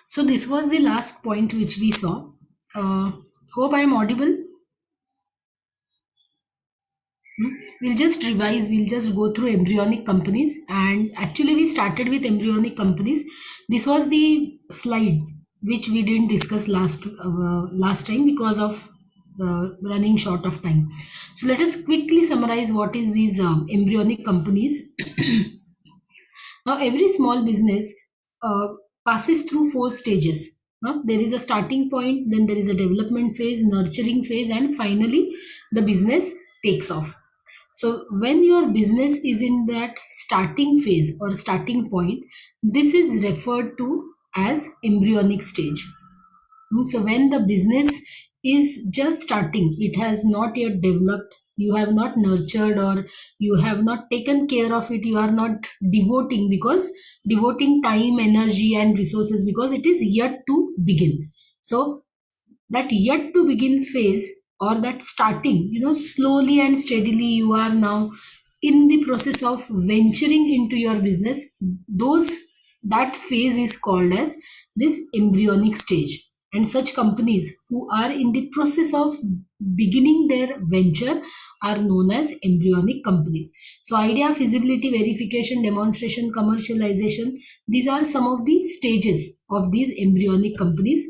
So this was the last point which we saw. Uh, Hope I am audible. We'll just revise, we'll just go through embryonic companies. And actually, we started with embryonic companies. This was the slide which we didn't discuss last time because of running short of time. So let us quickly summarize what is these embryonic companies. Now, every small business uh, passes through four stages. There is a starting point, then there is a development phase, nurturing phase, and finally, the business takes off. So, when your business is in that starting phase or starting point, this is referred to as embryonic stage. So when the business is just starting, it has not yet developed, you have not nurtured or you have not taken care of it, you are not devoting time, energy, and resources because it is yet to begin. So that yet to begin phase or that starting, slowly and steadily you are now in the process of venturing into your business. Those That phase is called as this embryonic stage, and such companies who are in the process of beginning their venture are known as embryonic companies. So idea, feasibility, verification, demonstration, commercialization, these are some of the stages of these embryonic companies.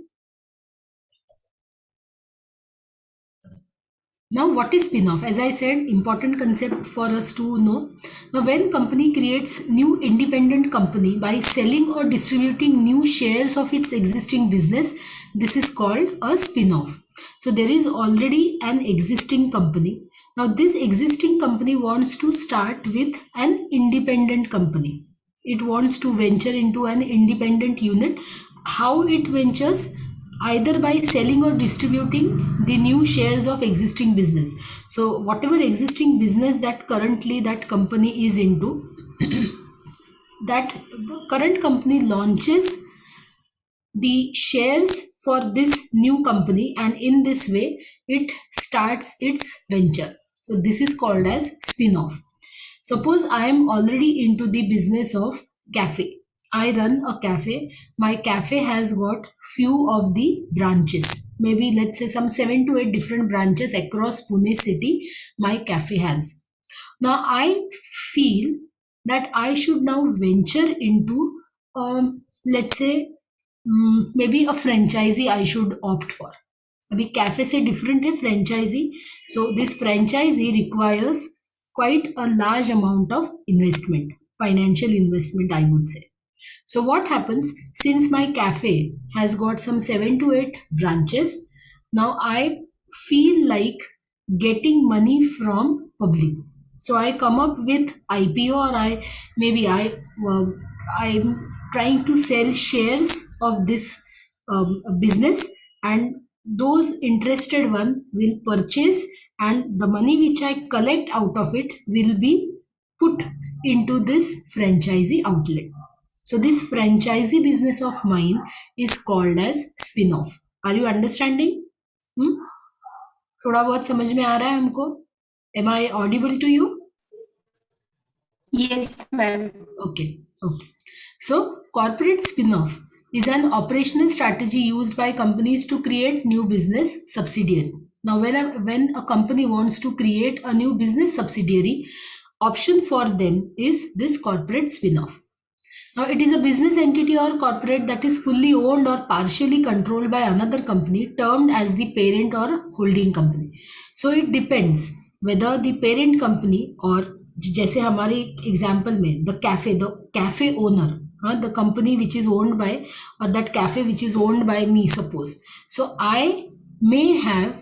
Now, what is spin-off? As I said, important concept for us to know. Now, when company creates new independent company by selling or distributing new shares of its existing business, this is called a spin-off. So, there is already an existing company. Now, this existing company wants to start with an independent company. It wants to venture into an independent unit. How it ventures? Either by selling or distributing the new shares of existing business. So whatever existing business that currently that company is into, that current company launches the shares for this new company, and in this way it starts its venture. So this is called as spin-off. Suppose I am already into the business of cafe. I run a cafe. My cafe has got few of the branches. Maybe let's say some 7 to 8 different branches across Pune city my cafe has. Now I feel that I should now venture into let's say maybe a franchisee I should opt for. अभी cafe से different है franchise. So this franchise requires quite a large amount of investment, financial investment, I would say. So, what happens since my cafe has got some 7 to 8 branches, now I feel like getting money from public. So, I come up with IPO, or I'm trying to sell shares of this business, and those interested one will purchase, and the money which I collect out of it will be put into this franchisee outlet. So this franchisee business of mine is called as spin-off. Are you understanding? Hmm? थोड़ा बहुत समझ में आ रहा है हमको? Am I audible to you? Yes, ma'am. Okay. Okay. So, corporate spin-off is an operational strategy used by companies to create new business subsidiary. Now, when a company wants to create a new business subsidiary, option for them is this corporate spin-off. Now, it is a business entity or corporate that is fully owned or partially controlled by another company, termed as the parent or holding company. So, it depends whether the parent company or जैसे हमारे example में the cafe owner, the company which is owned by, और that cafe which is owned by me suppose. So I may have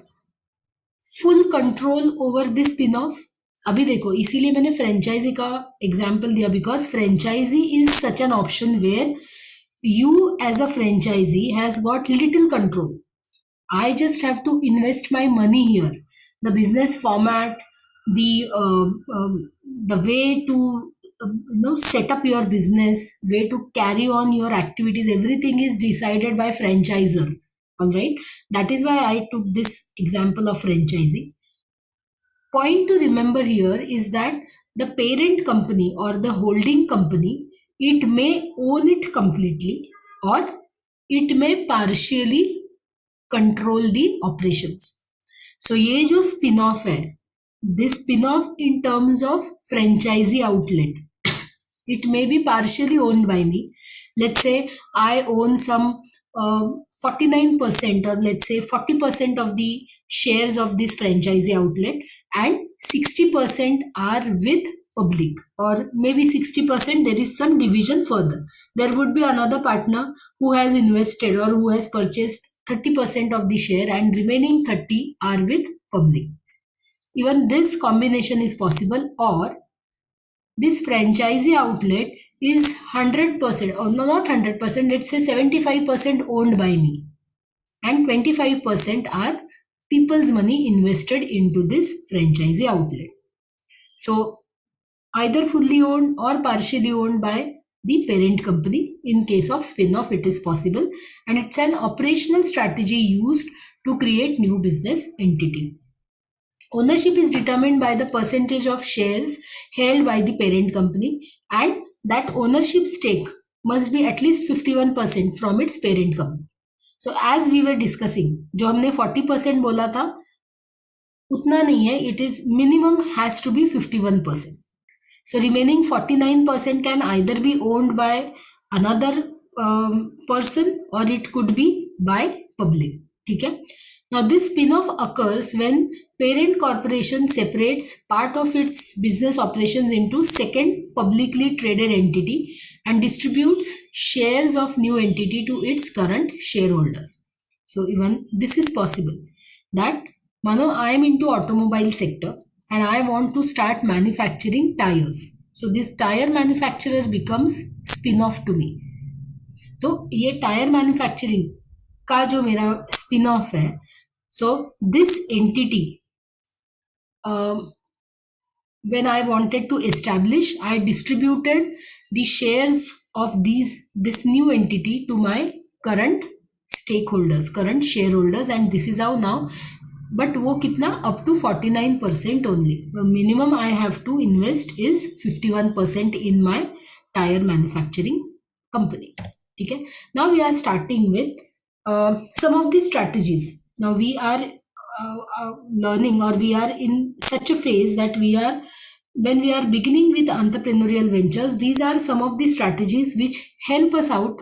full control over this spin off. अभी देखो, इसीलिए मैंने franchisee का example दिया, because franchisee is such an option where you as a franchisee has got little control. I just have to invest my money here. The business format, the the way to set up your business, way to carry on your activities, everything is decided by franchisor. All right, that is why I took this example of franchisee. Point to remember here is that the parent company or the holding company, it may own it completely, or it may partially control the operations. So ये जो spin off है, this spin off in terms of franchisee outlet, it may be partially owned by me. Let's say I own some 49% or let's say 40% of the shares of this franchisee outlet, and 60% are with public, or maybe 60% there is some division further. There would be another partner who has invested or who has purchased 30% of the share, and remaining 30 are with public. Even this combination is possible. Or this franchisee outlet is 100%, or no, not 100%, let's say 75% owned by me, and 25% are people's money invested into this franchisee outlet. So either fully owned or partially owned by the parent company. In case of spin-off, it is possible, and it's an operational strategy used to create new business entity. Ownership is determined by the percentage of shares held by the parent company, and that ownership stake must be at least 51% from its parent company. So as we were discussing, जो हमने 40% बोला था उतना नहीं है, it is minimum has to be 51%. So remaining 49% can either be owned by another person, or it could be by public. Okay? Now this spin-off occurs when parent corporation separates part of its business operations into second publicly traded entity and distributes shares of new entity to its current shareholders. So even this is possible, that Mano, I am into automobile sector and I want to start manufacturing tires. So this tire manufacturer becomes spin-off to me. तो ये tyre manufacturing का जो मेरा spin off है, so this entity when I wanted to establish, I distributed the shares of this new entity to my current stakeholders, current shareholders, and this is how now. But वो कितना, up to 49% only. The minimum I have to invest is 51% in my tire manufacturing company. ठीक है. Now we are starting with some of the strategies. Now we are learning, or we are in such a phase that when we are beginning with entrepreneurial ventures, these are some of the strategies which help us out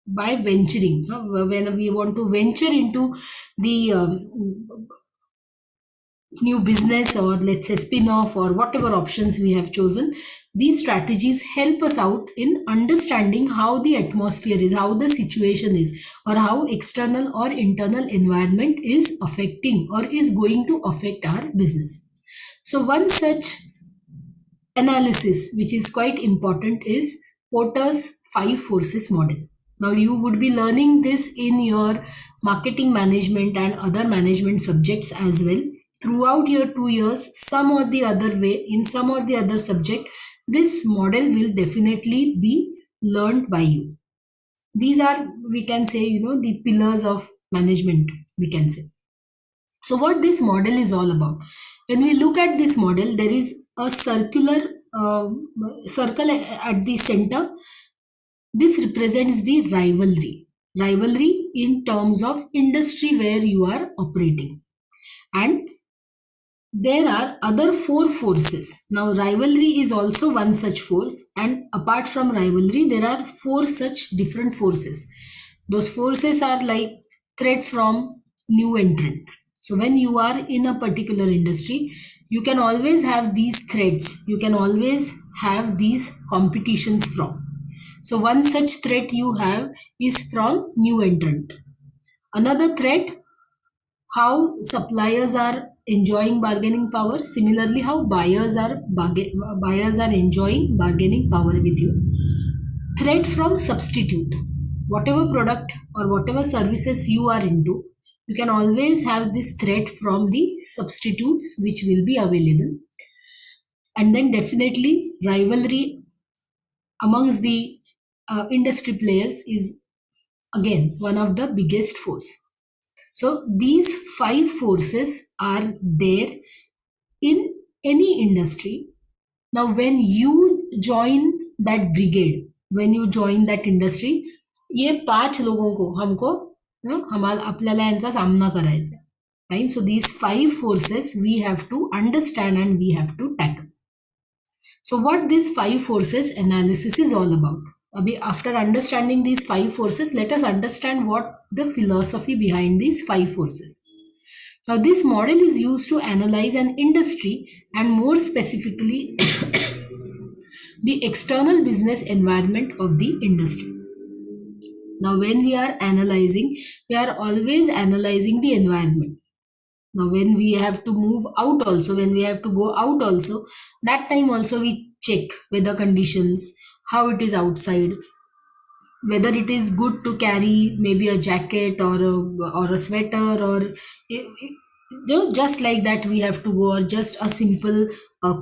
by venturing. When we want to venture into the new business, or let's say spin-off, or whatever options we have chosen, these strategies help us out in understanding how the atmosphere is, how the situation is, or how external or internal environment is affecting or is going to affect our business. So one such analysis which is quite important is Porter's 5 forces model. Now you would be learning this in your marketing management and other management subjects as well. Throughout your 2 years, some or the other way, in some or the other subject, this model will definitely be learned by you. These are, we can say, the pillars of management, we can say. So what this model is all about? When we look at this model, there is a circular circle at the center. This represents the rivalry in terms of industry where you are operating, and there are other 4 forces. Now rivalry is also one such force, and apart from rivalry there are 4 such different forces. Those forces are like threat from new entrant. So when you are in a particular industry, you can always have these threats, you can always have these competitions from. So one such threat you have is from new entrant. Another threat, how suppliers are enjoying bargaining power. Similarly, how buyers are enjoying bargaining power with you. Threat from substitute. Whatever product or whatever services you are into, you can always have this threat from the substitutes which will be available. And then definitely rivalry amongst the industry players is again one of the biggest force. So these 5 forces are there in any industry. Now when you join that brigade, when you join that industry, ये 5 लोगों को हमको हमारा आपल्याला यांचा सामना करायचा आहे. Right? So these 5 forces we have to understand and we have to tackle. So what this 5 forces analysis is all about. Abhi, after understanding these 5 forces, let us understand what the philosophy behind these 5 forces. Now this model is used to analyze an industry and more specifically the external business environment of the industry. Now when we are analyzing, we are always analyzing the environment. Now when we have to move out also, when we have to go out also, that time also we check weather conditions, how it is outside, whether it is good to carry maybe a jacket or a sweater or just like that we have to go, or just a simple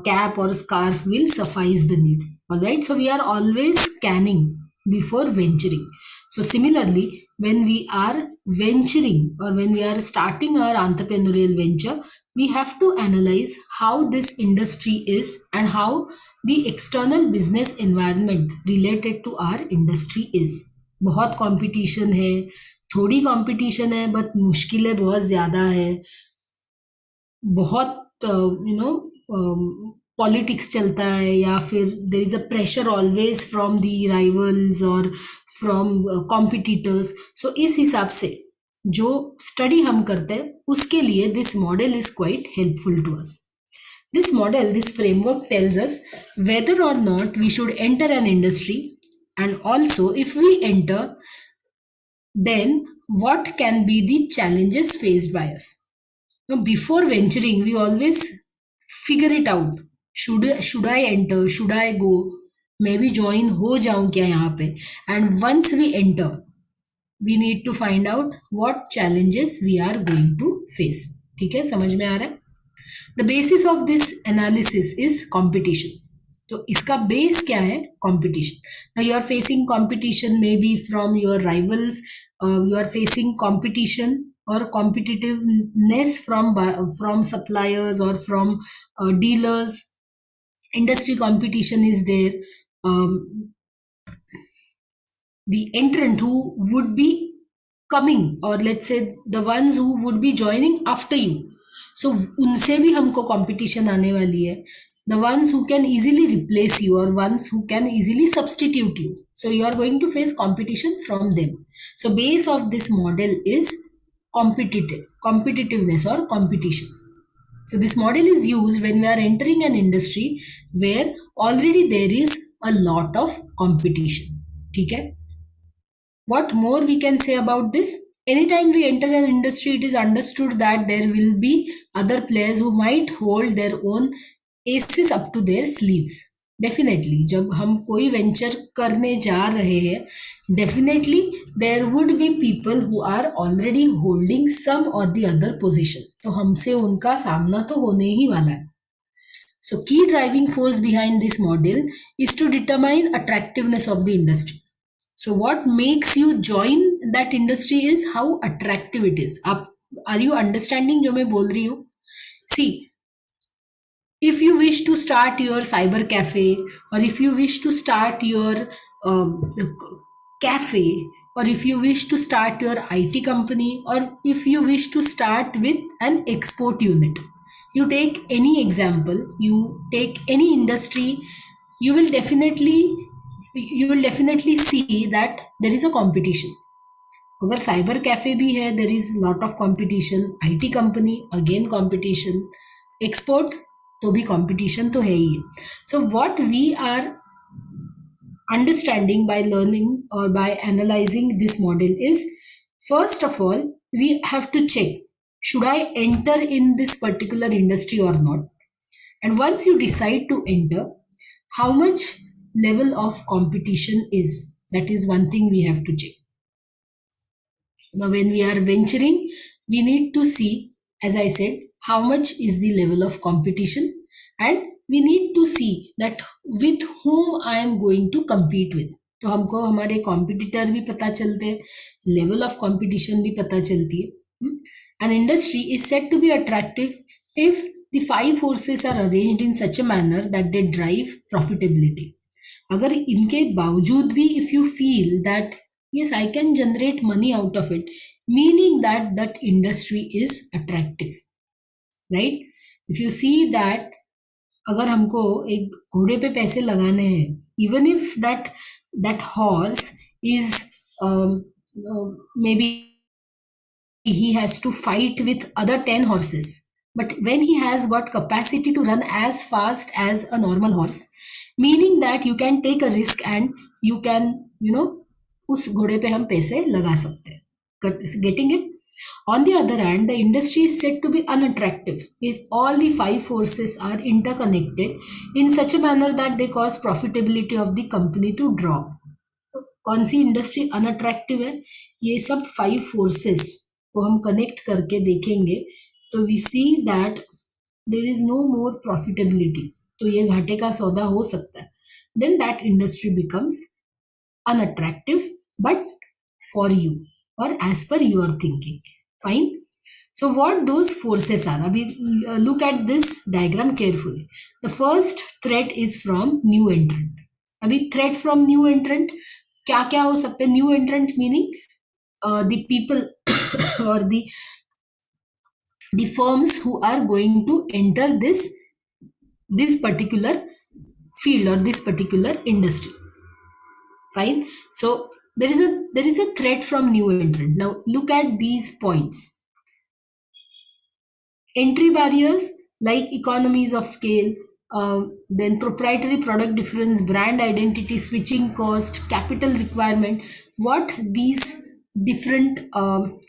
cap or scarf will suffice the need. All right, so we are always scanning before venturing. So similarly, when we are venturing or when we are starting our entrepreneurial venture, we have to analyze how this industry is and how the external business environment related to our industry is. बहुत competition है, थोड़ी competition है, but मुश्किलें बहुत ज़्यादा है, बहुत politics चलता है, या फिर there is a pressure always from the rivals और फ्रॉम कॉम्पिटिटर्स. सो इस हिसाब से जो स्टडी हम करते हैं उसके लिए this model is quite helpful to us. This model, this framework tells us whether or not we should enter an industry, and also if we enter, then what can be the challenges faced by us. Now, before venturing, we always figure it out. Should I enter? Should I go? Maybe join हो जाऊं क्या यहाँ पे? And once we enter, we need to find out what challenges we are going to face. ठीक है, समझ में आ रहा है? The basis of this analysis is competition. तो इसका बेस क्या है? Competition. Now you are facing competition maybe from your rivals. You are facing competition or competitiveness from suppliers or from dealers. Industry competition is there. The entrant who would be coming, or let's say the ones who would be joining after you, so उनसे भी हमको competition आने वाली है. The ones who can easily replace you or ones who can easily substitute you, so you are going to face competition from them. So base of this model is competitiveness or competition. So this model is used when we are entering an industry where already there is a lot of competition. ठीक है? What more we can say about this? Anytime we enter an industry, it is understood that there will be other players who might hold their own aces up to their sleeves. Definitely, जब हम कोई venture करने जा रहे हैं, definitely there would be people who are already holding some or the other position. तो हमसे उनका सामना तो होने ही वाला है. So key driving force behind this model is to determine attractiveness of the industry. So what makes you join that industry is how attractive it is. Are you understanding जो मैं बोल रही हूँ? See, if you wish to start your cyber cafe, or if you wish to start your cafe, or if you wish to start your IT company, or if you wish to start with an export unit, you take any example, you take any industry, you will definitely see that there is a competition. अगर cyber cafe भी है, there is lot of competition. IT company, again competition. Export तो भी competition तो है ही. So what we are understanding by learning or by analyzing this model is, first of all, we have to check, should I enter in this particular industry or not? And once you decide to enter, how much level of competition is? That is one thing we have to check. Now, when we are venturing, we need to see, as I said, how much is the level of competition, and we need to see that with whom I am going to compete with. तो हमको हमारे competitor भी पता चलते हैं, level of competition भी पता चलती है. An industry is said to be attractive if the 5 forces are arranged in such a manner that they drive profitability. अगर इनके बावजूद भी if you feel that Yes, I can generate money out of it, meaning that that industry is attractive, right? If you see that अगर हमको एक घोड़े पे पैसे लगाने हैं, even if that horse is maybe he has to fight with other 10 horses, but when he has got capacity to run as fast as a normal horse, meaning that you can take a risk and you can, उस घोड़े पे हम पैसे लगा सकते हैं. Getting it? On the other hand, the industry is said to be unattractive if all the five forces are interconnected in such a manner that they cause profitability of the company to drop. कौन सी industry unattractive है? ये सब five forces को हम connect करके देखेंगे तो we see that there is no more profitability, तो ये घाटे का सौदा हो सकता है. Then that industry becomes unattractive but for you or as per your thinking. Fine. So what those forces are, abhi look at this diagram carefully. The first threat is from new entrant. Abhi threat from new entrant क्या क्या हो सकते हैं? New एंट्रेंट meaning the people or the firms who are going to enter this particular field or this particular industry. Fine. So there is a threat from new entrant. Now look at these points. Entry barriers like economies of scale, then proprietary product difference, brand identity, switching cost, capital requirement. What these different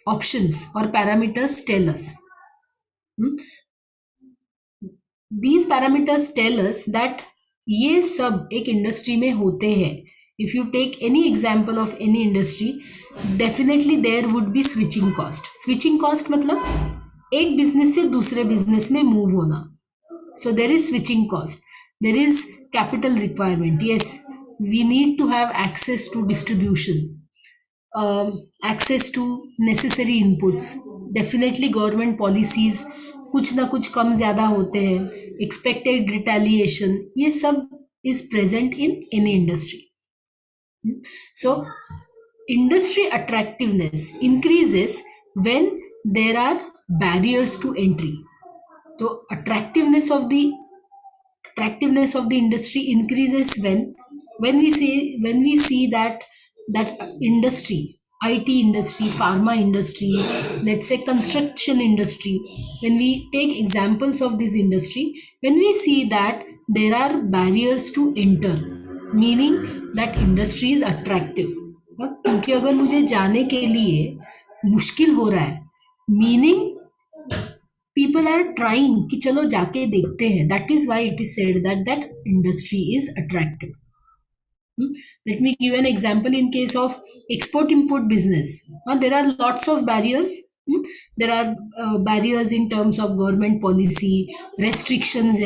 options or parameters tell us? Hmm? These parameters tell us that ये सब एक industry में होते हैं. If you take any example of any industry, definitely there would be switching cost. Switching cost मतलब एक business से दूसरे बिजनेस में मूव होना. So there is switching cost. There is capital requirement. Yes, we need to have access to distribution, access to necessary inputs. Definitely government policies कुछ ना कुछ कम ज़्यादा होते हैं. Expected retaliation, ये सब is present in any industry. So industry attractiveness increases when there are barriers to entry. So attractiveness of the industry increases when we see that industry, IT industry, pharma industry, let's say construction industry, when we take examples of this industry, when we see that there are barriers to enter, meaning that industry is attractive. क्योंकि अगर मुझे जाने के लिए मुश्किल हो रहा है, मीनिंग people are trying कि चलो जाके देखते हैं. That is why it is said that industry is attractive. Let me give an example in case of export import business. There are lots of barriers. There are barriers in terms of government policy, restrictions,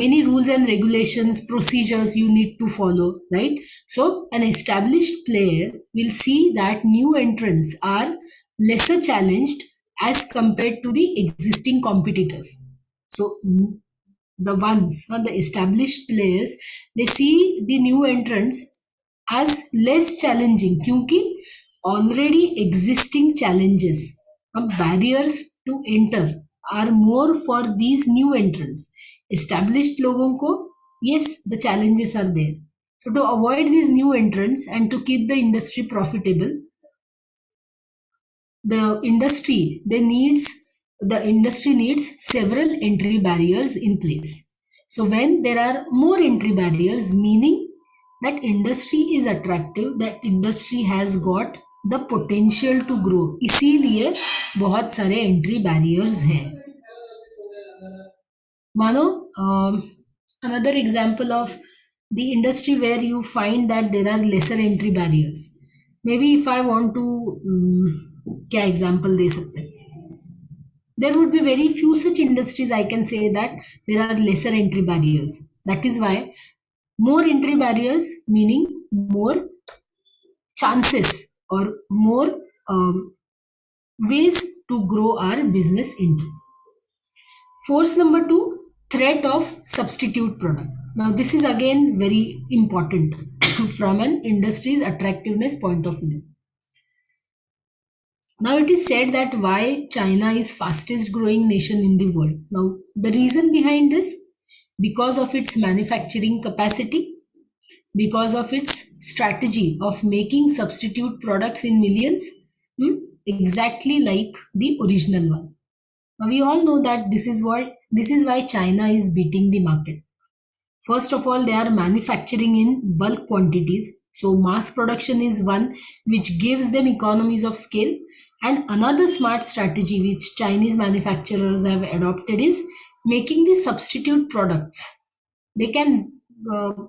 many rules and regulations, procedures you need to follow, right? So an established player will see that new entrants are lesser challenged as compared to the existing competitors. So the established players, they see the new entrants as less challenging क्योंकि already existing challenges, barriers to enter are more for these new entrants. Established लोगों को, yes, the challenges are there. So to avoid these new entrants and to keep the industry profitable, the industry needs several entry barriers in place. So when there are more entry barriers, meaning that industry is attractive, that industry has got the potential to grow, इसीलिए बहुत सारे entry barriers हैं. मानो another example of the industry where you find that there are lesser entry barriers. Maybe if I want to क्या example दे सकते हैं? There would be very few such industries I can say that there are lesser entry barriers. That is why more entry barriers meaning more chances or more ways to grow our business into. Force number 2, threat of substitute product. Now this is again very important. from an industry's attractiveness point of view. Now it is said that why China is fastest growing nation in the world. Now the reason behind this, because of its manufacturing capacity, because of its strategy of making substitute products in millions, hmm, exactly like the original one. Now we all know that this is why China is beating the market. First of all, they are manufacturing in bulk quantities. So, mass production is one which gives them economies of scale. And another smart strategy which Chinese manufacturers have adopted is making the substitute products. They can,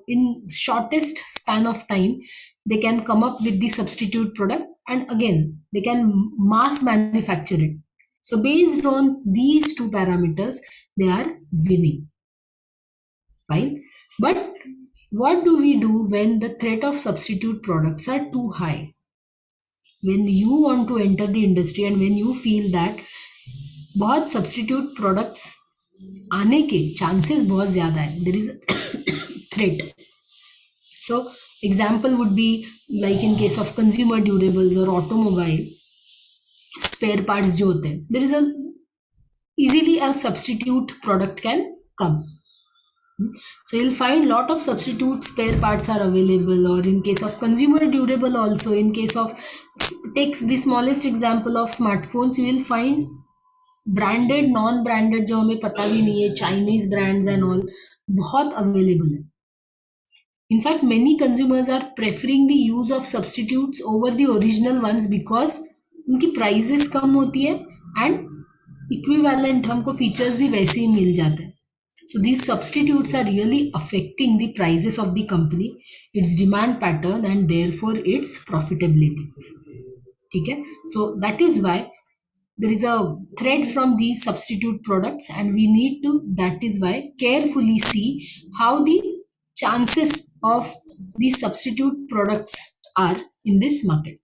in shortest span of time, they can come up with the substitute product, and again, they can mass manufacture it. So, based on these two parameters, they are winning. Fine. But what do we do when the threat of substitute products are too high? When you want to enter the industry and when you feel that बहुत substitute products आने के chances बहुत ज़्यादा है, there is a threat. So example would be like in case of consumer durables or automobile spare parts जो होते हैं, there is a easily a substitute product can come. So you'll find lot of substitute spare parts are available, or in case of consumer durable also, in case of, takes the smallest example of smartphones, you will find branded non branded जो हमें पता भी नहीं है, Chinese brands and all बहुत available है. In fact, many consumers are preferring the use of substitutes over the original ones because उनकी prices कम होती है and equivalent हमको features भी वैसे ही मिल जाते हैं. So these substitutes are really affecting the prices of the company, its demand pattern, and therefore its profitability. Okay? So that is why there is a threat from these substitute products, and we need to, that is why, carefully see how the chances of these substitute products are in this market.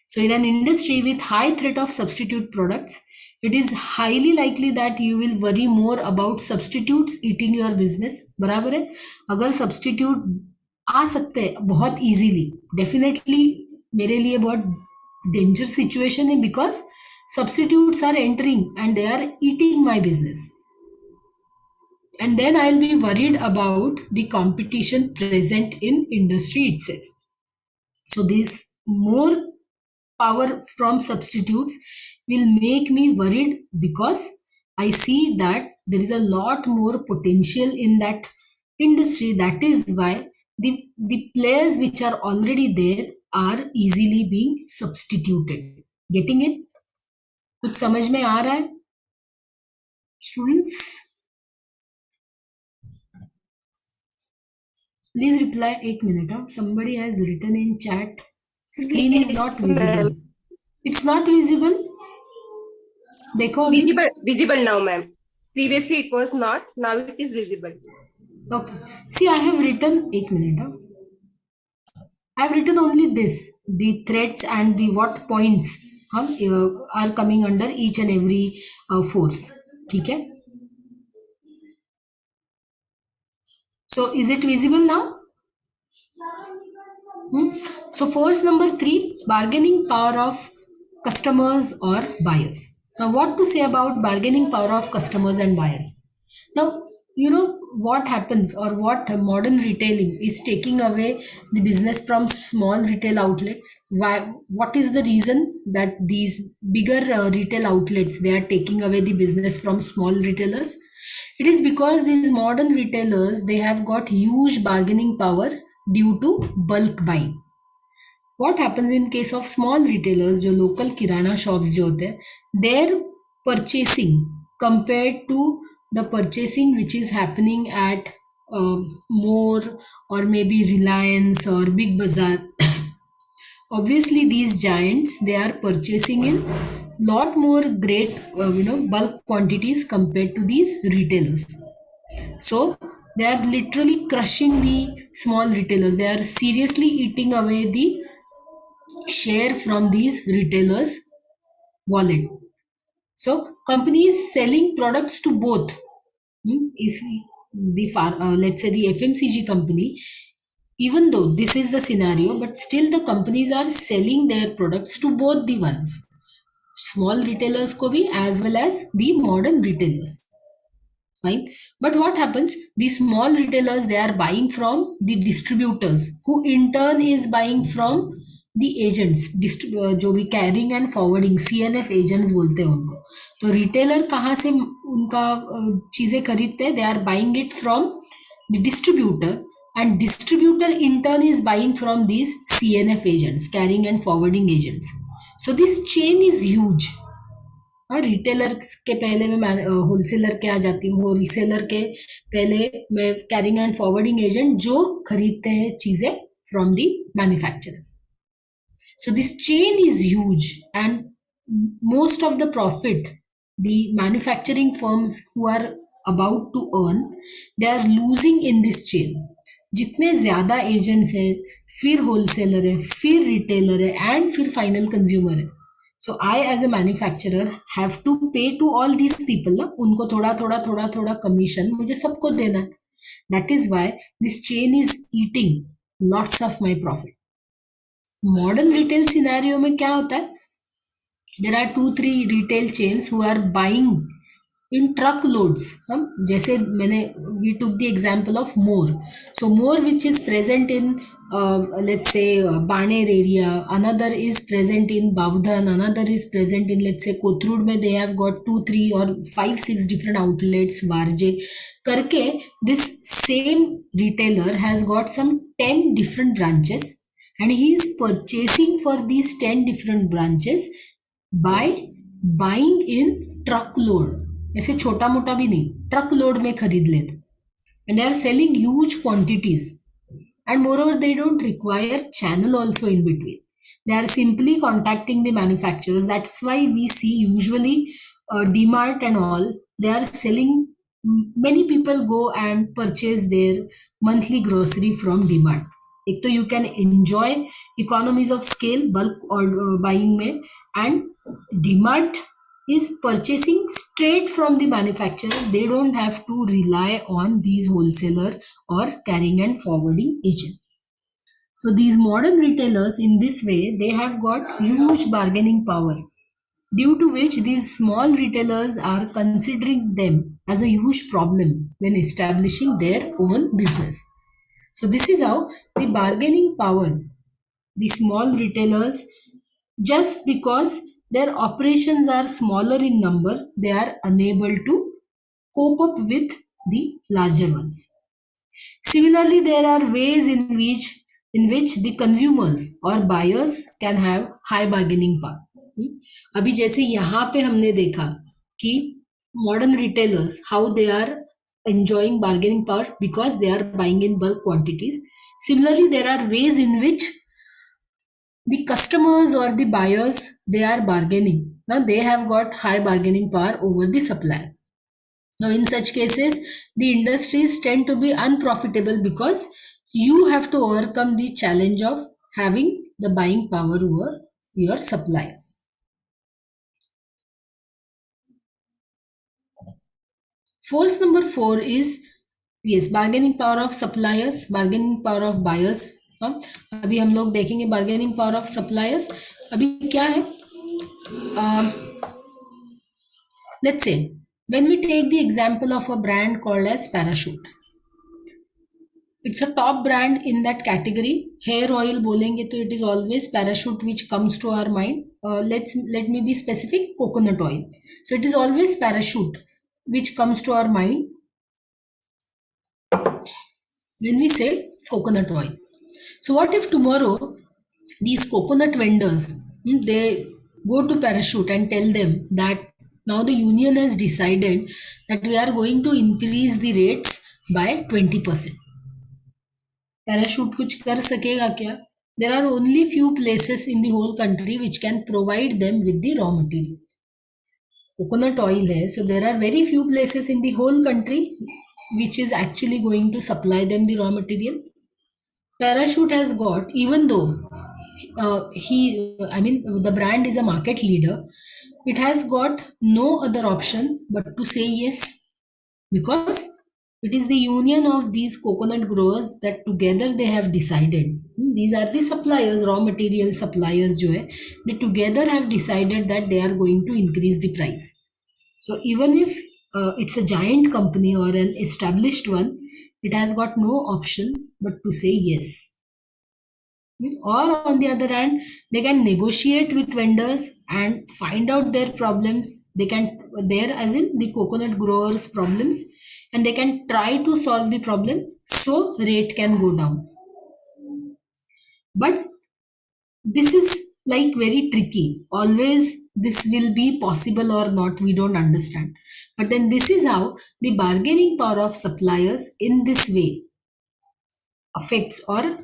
So in an industry with high threat of substitute products, it is highly likely that you will worry more about substitutes eating your business. बराबर है? अगर substitute आ सकते हैं बहुत easily, definitely मेरे लिए बहुत dangerous situation है, because substitutes are entering and they are eating my business. And then I'll be worried about the competition present in industry itself. So this more power from substitutes will make me worried, because I see that there is a lot more potential in that industry. That is why the players which are already there are easily being substituted. Getting it? कुछ समझ में आ रहा है students? Please reply. एक minute. Somebody has written in chat. Screen is not visible. It's not visible. देखो अभी. Visible now, ma'am. Previously it was not. Now it is visible. Okay. See, I have written. एक minute. I have written only this: the threats and the what points are coming under each and every force. ठीक है? So is it visible now? So force number 3, bargaining power of customers or buyers. Now what to say about bargaining power of customers and buyers? Now, you know what happens, or what modern retailing is taking away the business from small retail outlets. Why? What is the reason that these bigger retail outlets, they are taking away the business from small retailers? It is because these modern retailers, they have got huge bargaining power due to bulk buying. What happens in case of small retailers, जो local kirana shops जो होते हैं, their purchasing compared to the purchasing which is happening at more, or maybe Reliance or Big Bazaar, obviously these giants, they are purchasing in lot more great bulk quantities compared to these retailers. So they are literally crushing the small retailers. They are seriously eating away the share from these retailers' wallet. So companies selling products to both. If the let's say the FMCG company even though this is the scenario, but still the companies are selling their products to both the ones, small retailers ko bhi as well as the modern retailers. Fine. But what happens? The small retailers, they are buying from the distributors, who in turn is buying from the agents, जो भी carrying and forwarding CNF agents बोलते हैं उनको. तो retailer कहाँ से उनका चीजें खरीदते हैं? They are buying it from the distributor, and distributor in turn is buying from these CNF agents, carrying and forwarding agents. So this chain is huge. हाँ, रिटेलर के पहले मैं होलसेलर के आ जाती हूँ. होलसेलर के पहले मैं कैरिंग एंड फॉरवर्डिंग एजेंट, जो खरीदते हैं चीजें from the manufacturer. So this chain is huge, and most of the profit the manufacturing firms who are about to earn, they are losing in this chain. जितने ज्यादा agents है, फिर wholesaler है, फिर रिटेलर है, एंड फिर final consumer है. So I as a manufacturer have to pay to all these people ना, उनको थोड़ा थोड़ा थोड़ा थोड़ा कमीशन मुझे सबको देना है. That is why this chain is eating lots of my profit. Modern retail scenario में क्या होता है? There are 2-3 retail chains who are buying in truck loads. हम जैसे मैंने we took the example of More. So More which is present in let's say Baner area, another is present in Bavdhan, another is present in, let's say, Kothurud mein they have got 2-3 or 5-6 different outlets, Varje karke. This same retailer has got some 10 different branches, and he is purchasing for these 10 different branches by buying in truckload. ऐसे छोटा मोटा भी नहीं, truck load में खरीद लेते. And they are selling huge quantities, and moreover they don't require channel also in between. They are simply contacting the manufacturers. That's why we see usually DMart and all, they are selling. Many people go and purchase their monthly grocery from DMart. एक तो you can enjoy economies of scale bulk or buying में, and DMart is purchasing straight from the manufacturer. They don't have to rely on these wholesaler or carrying and forwarding agent. So these modern retailers, in this way, they have got huge bargaining power, due to which these small retailers are considering them as a huge problem when establishing their own business. So this is how the bargaining power, the small retailers, just because their operations are smaller in number, they are unable to cope up with the larger ones. Similarly, there are ways in which the consumers or buyers can have high bargaining power. अभी जैसे यहाँ पे हमने देखा कि modern retailers, how they are enjoying bargaining power because they are buying in bulk quantities. Similarly, there are ways in which the customers or the buyers, they are bargaining. Now they have got high bargaining power over the supplier. Now in such cases, the industries tend to be unprofitable because you have to overcome the challenge of having the buying power over your suppliers. Force number 4 is, yes, bargaining power of suppliers, bargaining power of buyers. हाँ, अभी हम लोग देखेंगे bargaining power of suppliers. अभी क्या है? Let's say when we take the example of a brand called as Parachute. It's a top brand in that category. Hair oil बोलेंगे तो it is always Parachute which comes to our mind. Let me be specific, coconut oil. So it is always Parachute which comes to our mind when we say coconut oil. So what if tomorrow these coconut vendors, they go to Parachute and tell them that now the union has decided that we are going to increase the rates by 20%. Parachute कुछ कर सकेगा क्या? There are only few places in the whole country which can provide them with the raw material. Coconut oil है, so there are very few places in the whole country which is actually going to supply them the raw material. Parachute has got, even though the brand is a market leader, it has got no other option but to say yes, because It is the union of these coconut growers that together they have decided. These are the suppliers, raw material suppliers जो है, they together have decided that they are going to increase the price. So even if it's a giant company or an established one, it has got no option but to say yes. Or on the other hand, they can negotiate with vendors and find out their problems. They can, there as in the coconut growers' problems, and they can try to solve the problem so rate can go down. But this is like very tricky. Always this will be possible or not, we don't understand. But then this is how the bargaining power of suppliers in this way affects or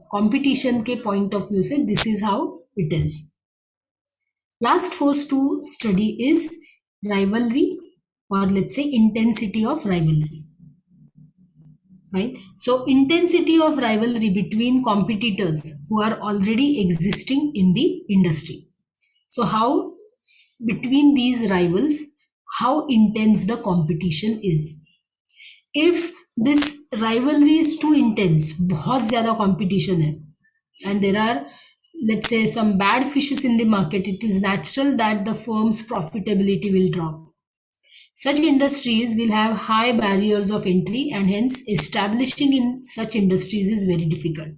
competition के point of view से this is how it is. Last force to study is rivalry, or let's say intensity of rivalry. Right? So intensity of rivalry between competitors who are already existing in the industry. So how between these rivals, how intense the competition is. If this rivalry is too intense, बहुत ज़्यादा competition है, and there are, let's say, some bad fishes in the market, it is natural that the firm's profitability will drop. Such industries will have high barriers of entry, and hence establishing in such industries is very difficult.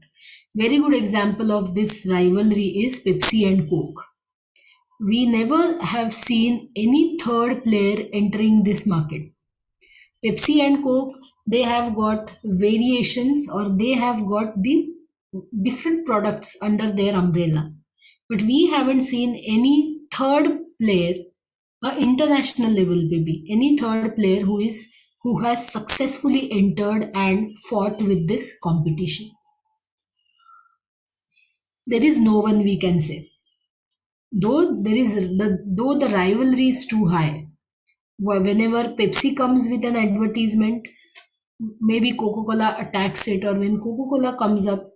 Very good example of this rivalry is Pepsi and Coke. We never have seen any third player entering this market. Pepsi and Coke, they have got variations, or they have got the different products under their umbrella. But we haven't seen any third player, international level maybe, any third player who has successfully entered and fought with this competition. There is no one we can say. Though the rivalry is too high, whenever Pepsi comes with an advertisement, maybe Coca-Cola attacks it, or when Coca-Cola comes up,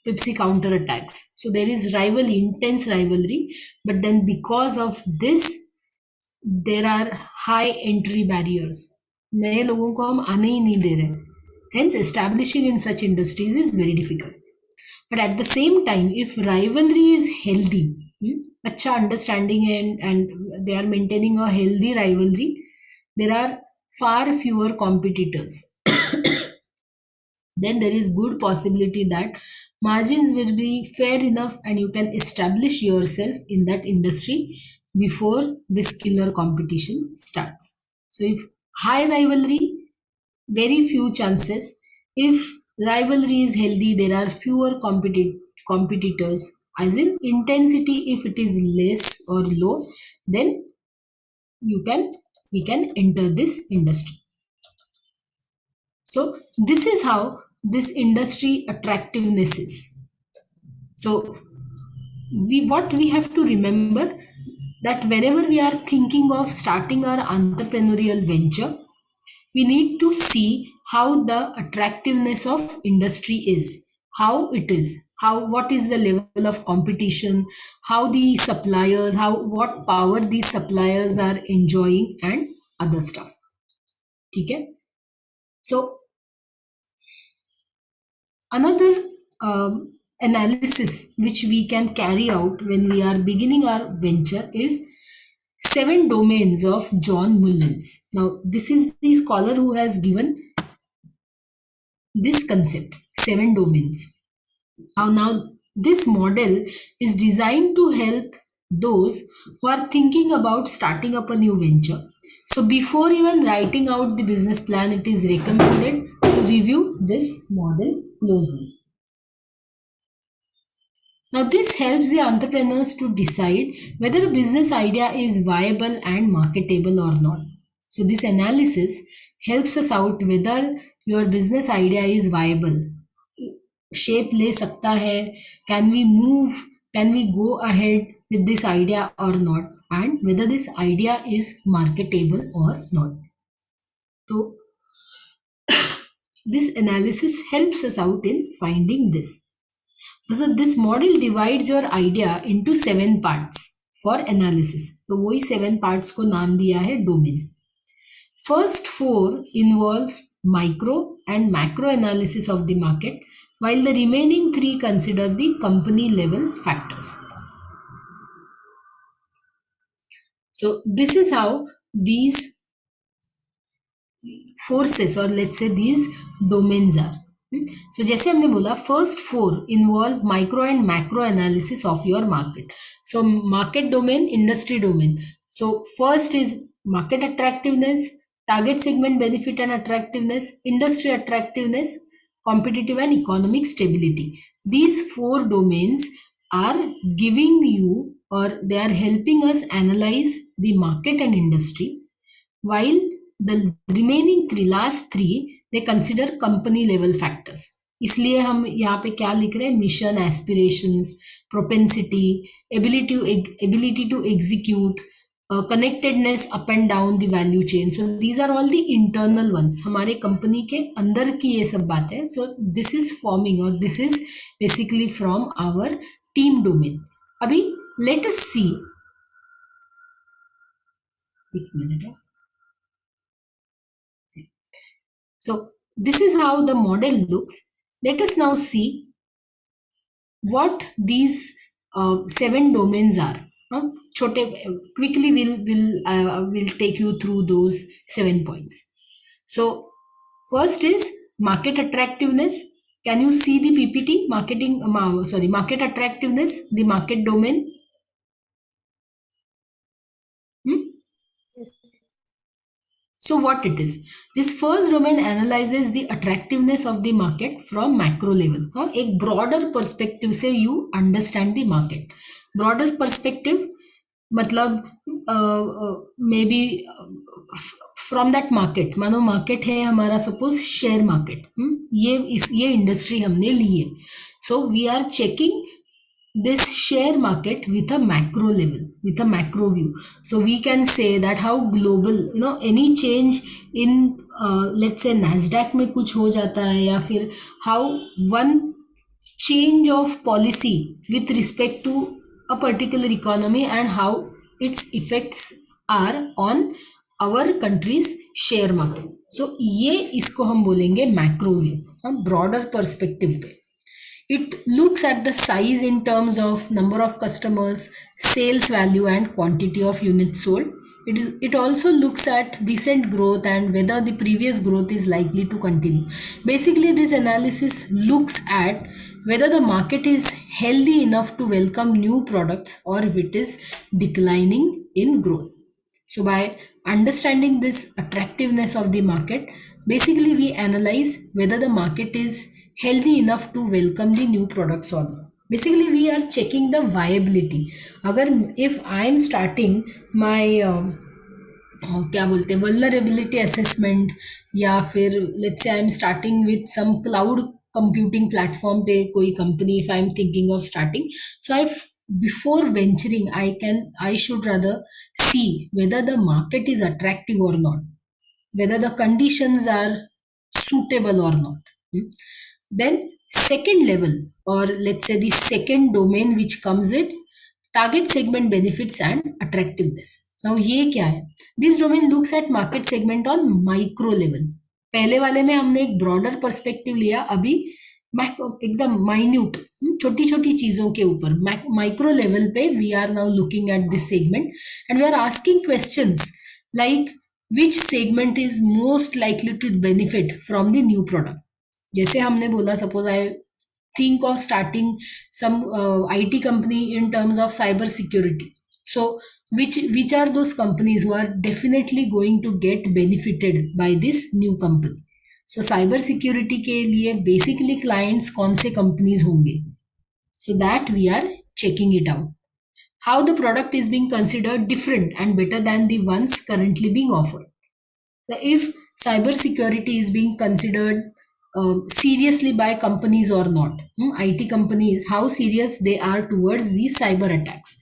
Pepsi counter attacks. So there is rivalry, intense rivalry, but then because of this, there are high entry barriers. नए लोगों को हम आने ही नहीं दे रहे. Hence, establishing in such industries is very difficult. But at the same time, if rivalry is healthy, अच्छा understanding, and they are maintaining a healthy rivalry, there are far fewer competitors. Then there is good possibility that margins will be fair enough and you can establish yourself in that industry before this killer competition starts. So if high rivalry, very few chances. If rivalry is healthy, there are fewer competitors. As in intensity, if it is less or low, then you can we can enter this industry. So this is how this industry attractiveness is. So what we have to remember, that whenever we are thinking of starting our entrepreneurial venture, we need to see how the attractiveness of industry is, how it is, what is the level of competition, how the suppliers, what power these suppliers are enjoying, and other stuff. Okay? So another analysis which we can carry out when we are beginning our venture is 7 domains of John Mullins. Now, this is the scholar who has given this concept, 7 domains. Now, this model is designed to help those who are thinking about starting up a new venture. So, before even writing out the business plan, it is recommended to review this model closely. Now, this helps the entrepreneurs to decide whether a business idea is viable and marketable or not. So, this analysis helps us out whether your business idea is viable. Shape ले सकता है, can we go ahead with this idea or not, and whether this idea is marketable or not. So, this analysis helps us out in finding this. So this model divides your idea into 7 parts for analysis. तो वही 7 parts को नाम दिया है domain. First 4 involve micro, and macro analysis of the market, while the remaining three consider the company level factors. So, this is how these forces, or let's say these domains are. So जैसे हमने बोला, first four involve micro and macro analysis of your market. So market domain, industry domain. So first is market attractiveness, target segment benefit and attractiveness, industry attractiveness, competitive and economic stability. These four domains are giving you, or they are helping us analyze the market and industry, while the remaining three, last three, they consider company level factors. इसलिए हम यहाँ पे क्या लिख रहे हैं, mission, aspirations, propensity, ability to execute, connectedness up and down the value chain. So these are all the internal ones, हमारे company के अंदर की ये सब बातें हैं. सो दिस इज फॉर्मिंग, और this is basically from our team domain. अभी लेट अस सी, एक मिनट है. So this is how the model looks. Let us now see what these 7 domains are. Chote, quickly we'll take you through those 7 points. So first is market attractiveness. Can you see the PPT? Market attractiveness, the market domain. Yes. So what it is? This first domain analyzes the attractiveness of the market from macro level. एक broader perspective से you understand the market. Broader perspective मतलब may be from that market. मानो market है हमारा, suppose share market. ये industry हमने ली है. So we are checking this share market with a macro level, with a macro view. So we can say that how global, any change in let's say NASDAQ में कुछ हो जाता है, या फिर how one change of policy with respect to a particular economy and how its effects are on our country's share market. So ये इसको हम बोलेंगे macro view, broader perspective पे. It looks at the size in terms of number of customers, sales value, and quantity of units sold. It also looks at recent growth and whether the previous growth is likely to continue. Basically, this analysis looks at whether the market is healthy enough to welcome new products or if it is declining in growth. So by understanding this attractiveness of the market, basically we analyze whether the market is healthy enough to welcome the new products or not. Basically we are checking the viability. अगर if I am starting my क्या बोलते हैं, vulnerability assessment, या फिर let's say I am starting with some cloud computing platform पे कोई company, if I am thinking of starting, so I before venturing I should rather see whether the market is attractive or not, whether the conditions are suitable or not. Then second level, or let's say the second domain which comes, it's target segment benefits and attractiveness. Now ये क्या है? This domain looks at market segment on micro level. पहले वाले में हमने एक broader perspective लिया, अभी एकदम minute, छोटी छोटी चीजों के ऊपर माइक्रो लेवल पे we are now looking at this segment and we are asking questions like which segment is most likely to benefit from the new product. जैसे हमने बोला, suppose I think of starting some IT company in terms of cyber security. So which are those companies who are definitely going to get benefited by this new company? So cyber security के लिए basically clients कौन से companies होंगे? So that we are checking it out. How the product is being considered different and better than the ones currently being offered. So if cybersecurity is being considered seriously by companies or not, IT companies, how serious they are towards these cyber attacks.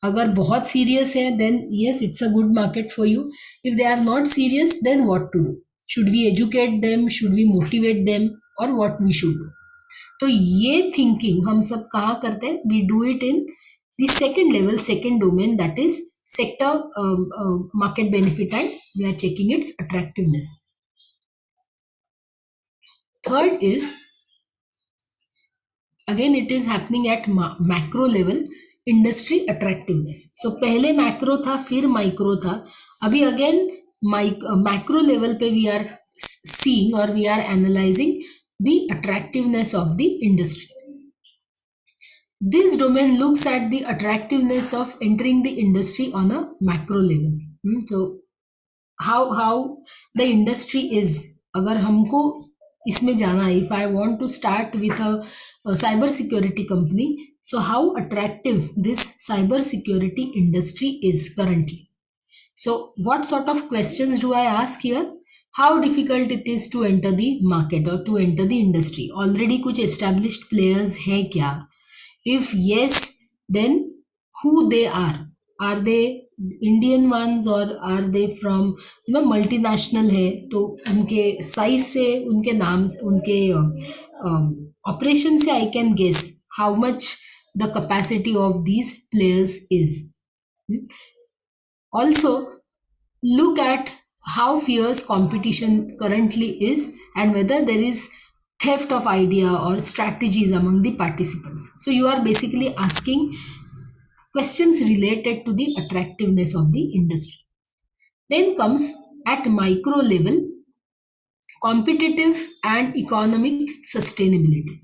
अगर बहुत serious है, then yes, it's a good market for you. If they are not serious, then what to do? Should we educate them? Should we motivate them? Or what we should do? तो ये thinking हम सब कहाँ करते हैं? We do it in the second level, second domain, that is sector market benefit, and we are checking its attractiveness. Third is, again it is happening at macro level, industry attractiveness. So पहले macro था, फिर micro था, अभी again macro level पे we are seeing or we are analyzing the attractiveness of the industry. This domain looks at the attractiveness of entering the industry on a macro level. So how the industry is, अगर हमको इसमें जाना है, if I want to start with a cyber security company, so how attractive this cyber security industry is currently. So what sort of questions do I ask here? How difficult it is to enter the market or to enter the industry. Already कुछ established players हैं क्या? If yes, then who they are? Are they Indian ones or are they from multinational है, तो उनके size से, उनके नाम से, उनके operation से I can guess how much the capacity of these players is. Also, look at how fierce competition currently is and whether there is theft of idea or strategies among the participants. So you are basically asking questions related to the attractiveness of the industry. Then comes at micro level, competitive and economic sustainability.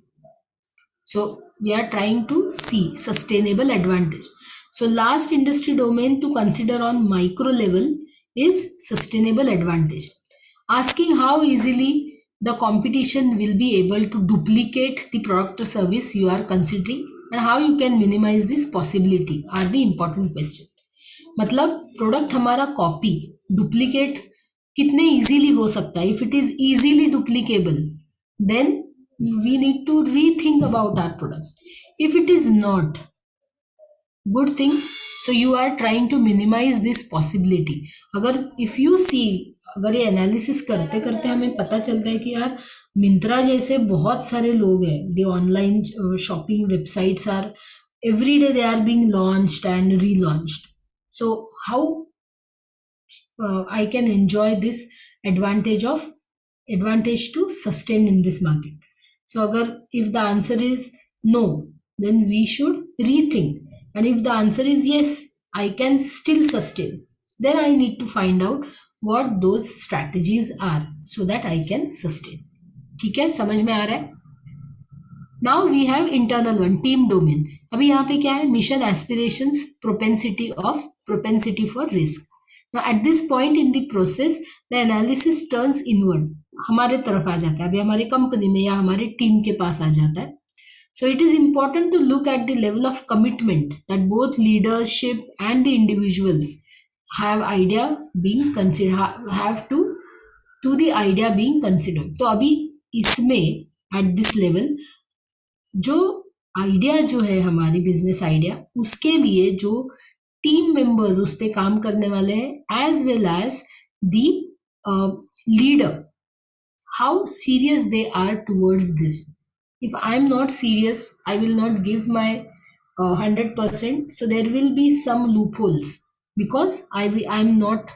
So we are trying to see sustainable advantage. So last industry domain to consider on micro level is sustainable advantage. Asking how easily the competition will be able to duplicate the product or service you are considering and how you can minimize this possibility are the important question. मतलब product हमारा copy duplicate कितने easily हो सकता है. If it is easily duplicable, then we need to rethink about our product. If it is not, good thing. So you are trying to minimize this possibility. अगर if you see, अगर ये analysis करते करते हमें पता चलता है कि यार मिंत्रा जैसे बहुत सारे लोग हैं, the online shopping websites are every day they are being launched and relaunched. So how I can enjoy this advantage to sustain in this market. So agar if the answer is no, then we should rethink. And if the answer is yes, I can still sustain, then I need to find out what those strategies are so that I can sustain. ठीक है, समझ में आ रहा है? Now we have internal one, team domain. अभी यहाँ पे क्या है? Mission, aspirations, propensity for risk. Now at this point in the process, the analysis turns inward. हमारे तरफ आ जाता है, अभी हमारे कंपनी में या हमारे टीम के पास आ जाता है. So it is important to look at the level of commitment that both leadership and the individuals have to the idea being considered. तो अभी इसमें at this level जो आइडिया जो है हमारी बिजनेस आइडिया, उसके लिए जो टीम मेंबर्स उस पे काम करने वाले हैं, as well as the leader, how serious they are towards this. If I am not serious, I will not give my 100%, so there will be some loopholes because I am not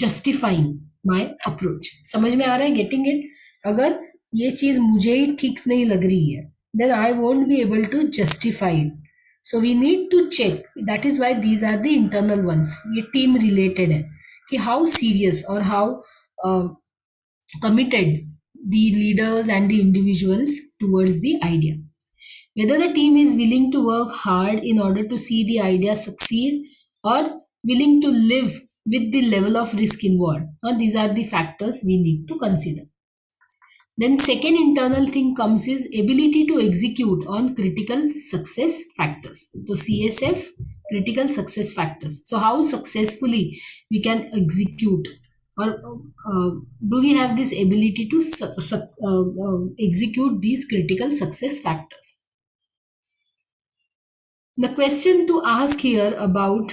justifying my approach. समझ में आ रहा है? Getting it? अगर ये चीज मुझे ही ठीक नहीं लग रही है, then I won't be able to justify it. So we need to check. That is why these are the internal ones. ये team related है कि how serious or how committed the leaders and the individuals towards the idea. Whether the team is willing to work hard in order to see the idea succeed or willing to live with the level of risk involved. These are the factors we need to consider. Then second internal thing comes is ability to execute on critical success factors. So CSF, critical success factors. So how successfully we can execute, or do we have this ability to execute these critical success factors? The question to ask here about,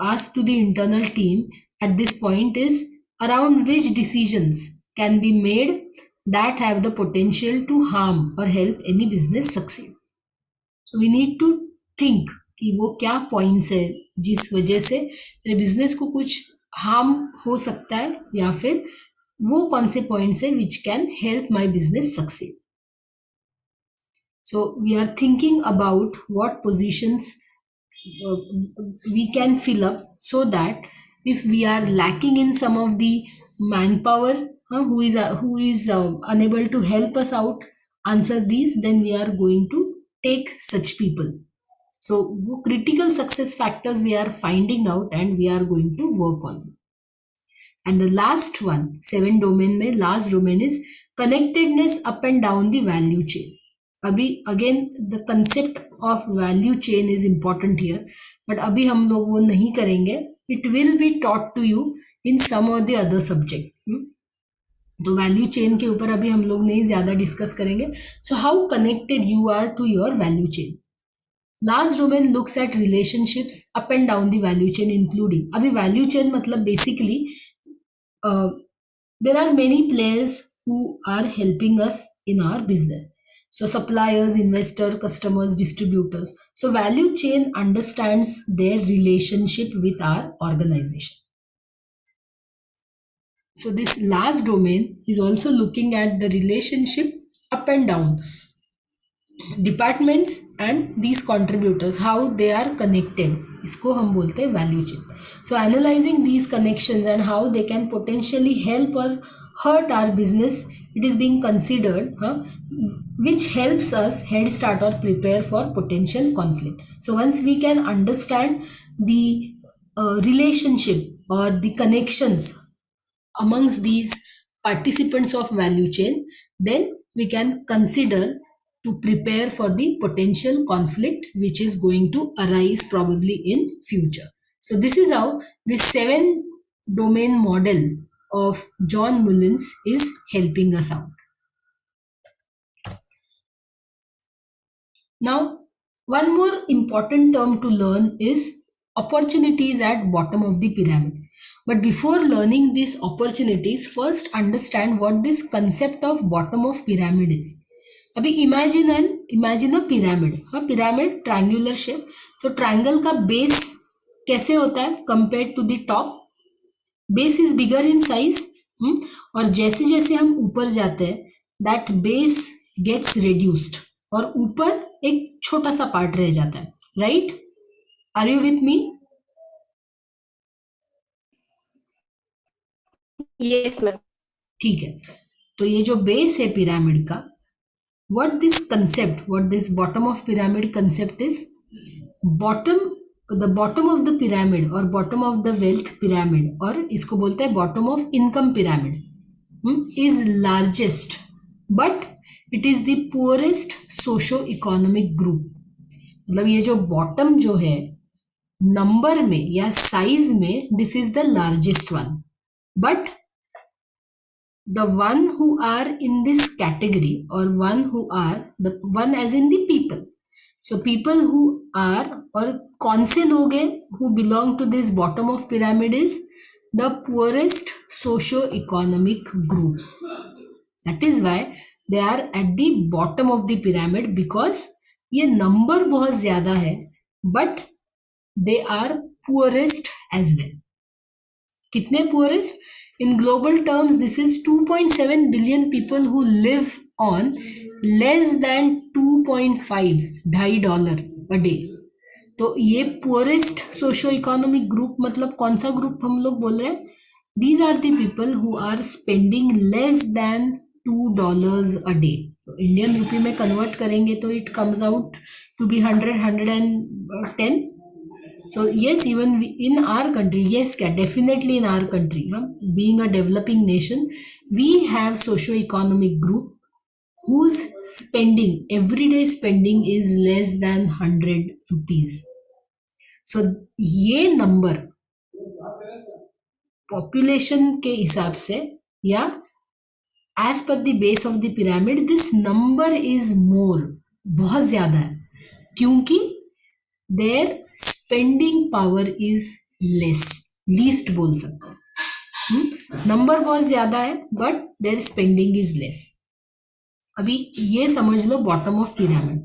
ask to the internal team at this point is around which decisions can be made that have the potential to harm or help any business succeed. So we need to think कि वो क्या points है जिस वजह से मेरे business को कुछ हार्म हो सकता है या फिर वो कौन से पॉइंट्स है which can help my business succeed. So we are thinking about what positions we can fill up, so that if we are lacking in some of the manpower, who is unable to help us out answer these, then we are going to take such people. So wo critical success factors we are finding out and we are going to work on. And the last one, seven domain में last domain is connectedness up and down the value chain. अभी again the concept of value chain is important here, but अभी हम लोग वो नहीं करेंगे. It will be taught to you in some or the other subject. तो value chain के ऊपर अभी हम लोग नहीं ज्यादा डिस्कस करेंगे. So how connected you are to your value chain. Last domain looks at relationships up and down the value chain including. अभी वैल्यू चेन मतलब basically there are many players who are helping us in our business. So suppliers, investor, customers, distributors. So value chain understands their relationship with our organization. So this last domain is also looking at the relationship up and down departments and these contributors, how they are connected. इसको हम बोलते हैं value chain. So analyzing these connections and how they can potentially help or hurt our business, it is being considered, which helps us head start or prepare for potential conflict. So once we can understand the relationship or the connections amongst these participants of value chain, then we can consider to prepare for the potential conflict which is going to arise probably in future. So this is how this 7 domain model of John Mullins is helping us out. Now, one more important term to learn is opportunities at bottom of the pyramid. But before learning these opportunities, first understand what this concept of bottom of pyramid is. अभी imagine a pyramid. Pyramid triangular shape. So triangle का base कैसे होता है compared to the top? Base is bigger in size. और जैसे जैसे हम ऊपर जाते हैं that base gets reduced और ऊपर एक छोटा सा पार्ट रह जाता है. Right? Are you with me? Yes, ma'am. ठीक है. तो ये जो बेस है पिरामिड का, what this bottom of pyramid concept is, the bottom of the pyramid or bottom of the wealth pyramid, और इसको बोलते हैं bottom of income pyramid, is largest but it is the poorest socio economic group. मतलब ये जो bottom जो है number में या साइज में, this is the largest one, but the one who are in this category or one who are the one as in the people. So people who are or कौन से लोग हैं who belong to this bottom of pyramid is the poorest socio economic group. That is why they are at the bottom of the pyramid, because ये number बहुत ज्यादा है but they are poorest as well. कितने poorest? In global terms, this is 2.7 billion people who live on less than 2.5 $2.5 a day. तो ये poorest socio economic group मतलब कौन सा ग्रुप हम लोग बोल रहे हैं? These are the people who are spending less than $2 a day. तो इंडियन रुपी में कन्वर्ट करेंगे तो it comes out to be 110. So yes, even in our country, yes, definitely in our country, being a developing nation, we have socio-economic group whose spending, everyday spending is less than 100 rupees. So ये number population के हिसाब से या as per the base of the pyramid, this number is more, बहुत ज्यादा है, क्योंकि their spending power is less, least बोल सकते हैं. नंबर बहुत ज्यादा है but their spending is less. अभी ये समझ लो bottom of pyramid.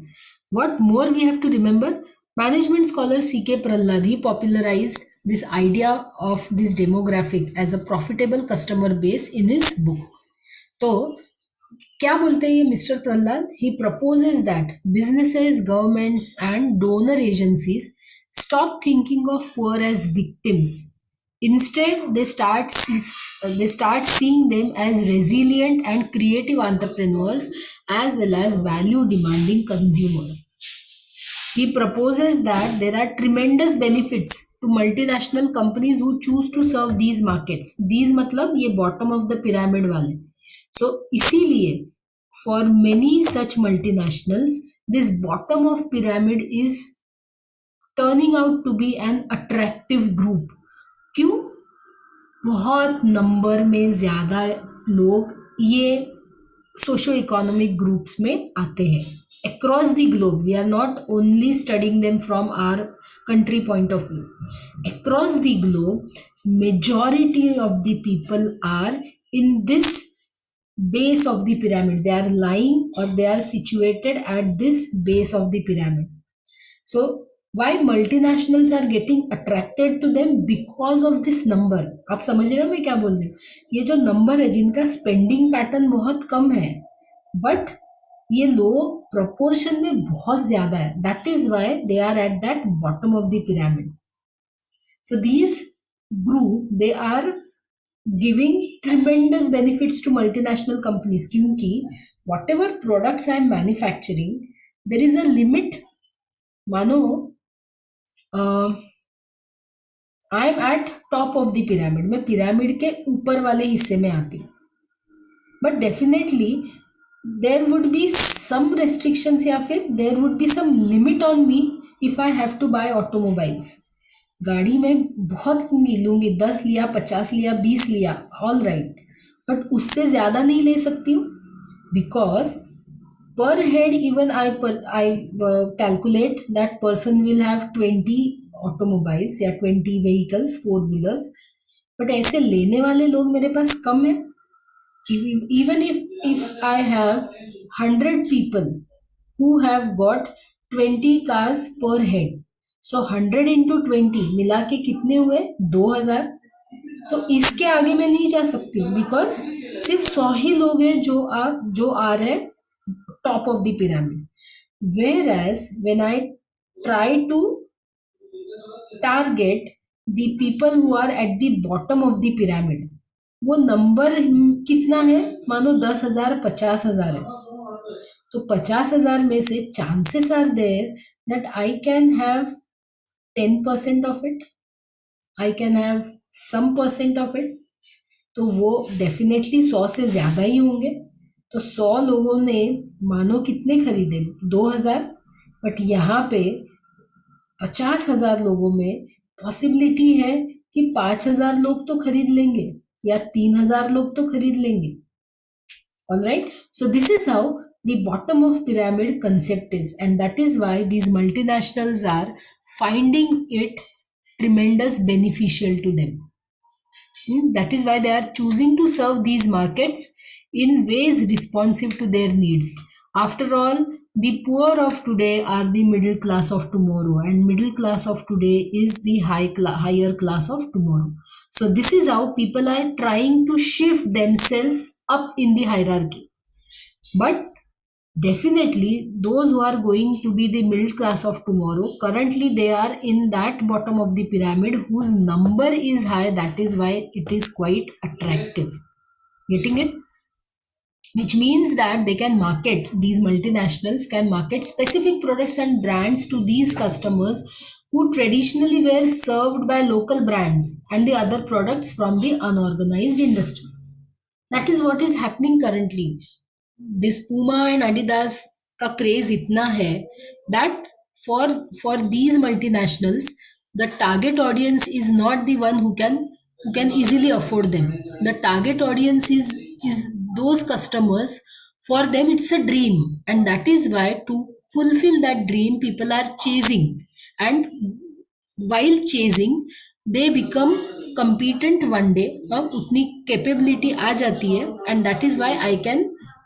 What more we have to remember? Management scholar C.K. Prahlad, he popularized this idea of this demographic as a profitable customer base in his book. तो क्या बोलते हैं ये mister Prahlad? He proposes that businesses, governments and donor agencies stop thinking of poor as victims. Instead, they start seeing them as resilient and creative entrepreneurs as well as value demanding consumers. He proposes that there are tremendous benefits to multinational companies who choose to serve these markets. These मतलब ये bottom of the pyramid वाले. So इसीलिए for many such multinationals, this bottom of pyramid is turning out to be an attractive group. क्यों? बहुत number में ज़्यादा लोग ये सोशो इकोनॉमिक ग्रुप्स में आते हैं across the globe. We are not only studying them from our country point of view. Across the globe, majority of the people are in this base of the pyramid. They are lying or they are situated at this base of the pyramid. So why multinationals are getting attracted to them? Because of this number. आप समझ रहे हो मैं क्या बोल रही हूँ? ये जो नंबर है जिनका स्पेंडिंग पैटर्न बहुत कम है बट ये लोग प्रोपोर्शन में बहुत ज्यादा है, that is why they are at that bottom of the pyramid. So these group they are giving tremendous benefits to multinational companies क्योंकि whatever products I am manufacturing there is a limit. मानो I am at top of the pyramid, मैं pyramid के ऊपर वाले हिस्से में आती हूँ but definitely there would be some restrictions या फिर there would be some limit on me if I have to buy automobiles. गाड़ी में बहुत लूंगी 10 लिया 50 लिया 20 लिया ऑल राइट बट उससे ज़्यादा नहीं ले सकती हूँ because per head even I calculate that person will have 20 automobiles या 20 vehicles 4 wheelers बट ऐसे लेने वाले लोग मेरे पास कम है. Even if I have 100 people who have got 20 cars per head, so 100 into 20 मिला के कितने हुए? 2000. so इसके आगे मैं नहीं जा सकती हूँ बिकॉज सिर्फ 100 ही लोग हैं जो आ रहे top of the pyramid. Where as when I try to target the people who are at the bottom of the pyramid, वो नंबर कितना है? मानो 10,000 50,000 है तो 50,000 में से chances are there that I can have 10% of it, I can have some percent of it. तो वो डेफिनेटली 100 से ज़्यादा ही होंगे. तो 100 लोगों ने मानो कितने खरीदे? 2,000. बट यहाँ पे 50,000 लोगों में पॉसिबिलिटी है कि 5,000 लोग तो खरीद लेंगे या 3,000 लोग तो खरीद लेंगे. All right. So this is how the bottom of pyramid concept is, and that is why these multinationals are finding it tremendous beneficial to them. That is why they are choosing to serve these markets in ways responsive to their needs. After all, the poor of today are the middle class of tomorrow, and middle class of today is the higher class of tomorrow. So this is how people are trying to shift themselves up in the hierarchy. But definitely those who are going to be the middle class of tomorrow, currently they are in that bottom of the pyramid whose number is high. That is why it is quite attractive. Getting it? Which means that they can market, these multinationals can market specific products and brands to these customers who traditionally were served by local brands and the other products from the unorganized industry. That is what is happening currently. This Puma and Adidas का craze इतना है that for these multinationals the target audience is not the one who can easily afford them. The target audience is those customers. For them it's a dream, and that is why to fulfill that dream people are chasing, and while chasing they become competent one day. अब उतनी capability आ जाती है, and that is why I can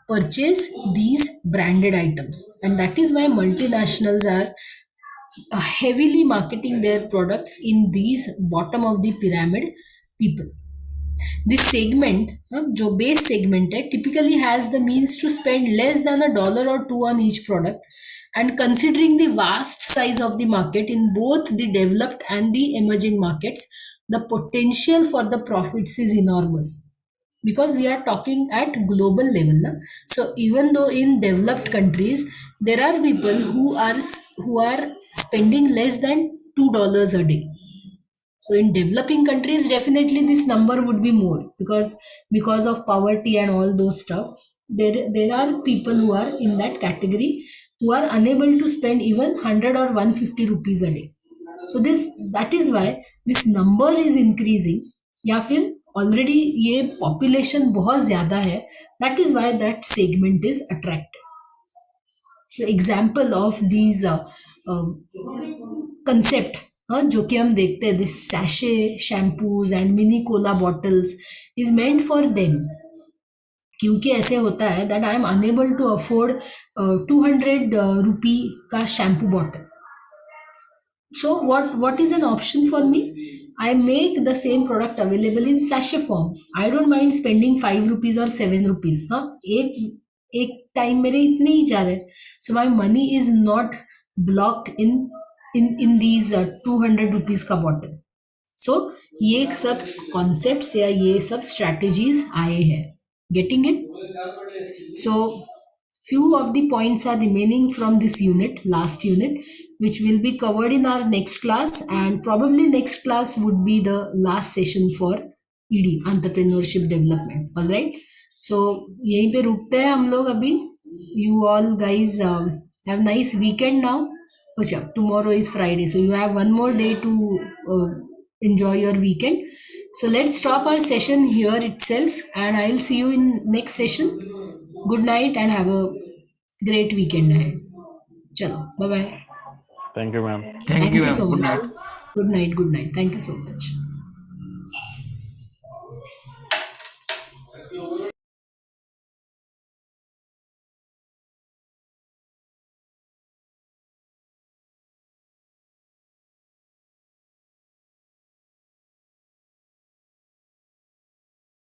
purchase these branded items, and that is why multinationals are heavily marketing their products in these bottom of the pyramid people. This segment, जो base segment है, typically has the means to spend less than $1 or $2 on each product. And considering the vast size of the market in both the developed and the emerging markets, the potential for the profits is enormous, because we are talking at global level na? So even though in developed countries there are people who are spending less than $2 a day, so in developing countries, definitely this number would be more, because of poverty and all those stuff. There are people who are in that category who are unable to spend even 100 or 150 rupees a day. So this that is why this number is increasing. या फिर already ये population बहुत ज़्यादा है. That is why that segment is attractive. So example of these concept, जो कि हम देखते हैं, this sachet shampoos and mini cola bottles is meant for them. क्योंकि ऐसे होता है that I am unable to afford 200 rupee का shampoo bottle. So what is an option for me? I make the same product available in sachet form. I don't mind spending 5 rupees or 7 rupees. हाँ, एक time मेरे इतने ही जा रहे हैं. So my money is not blocked in these 200 rupees का bottle. So ये सब concepts या ये सब strategies आए हैं. Getting it? So few of the points are remaining from this unit, last unit, which will be covered in our next class, and probably next class would be the last session for ED, entrepreneurship development. All right. So यहीं पे रुकते हैं हम लोग अभी. You all guys have nice weekend now. अच्छा, tomorrow is Friday, so you have one more day to enjoy your weekend. So let's stop our session here itself, and I'll see you in next session. Good night and have a great weekend ahead. Chalo, bye bye. Thank you, ma'am. Thank Thank you, you ma'am. so Good much. night. Good night. Good night. Thank you so much.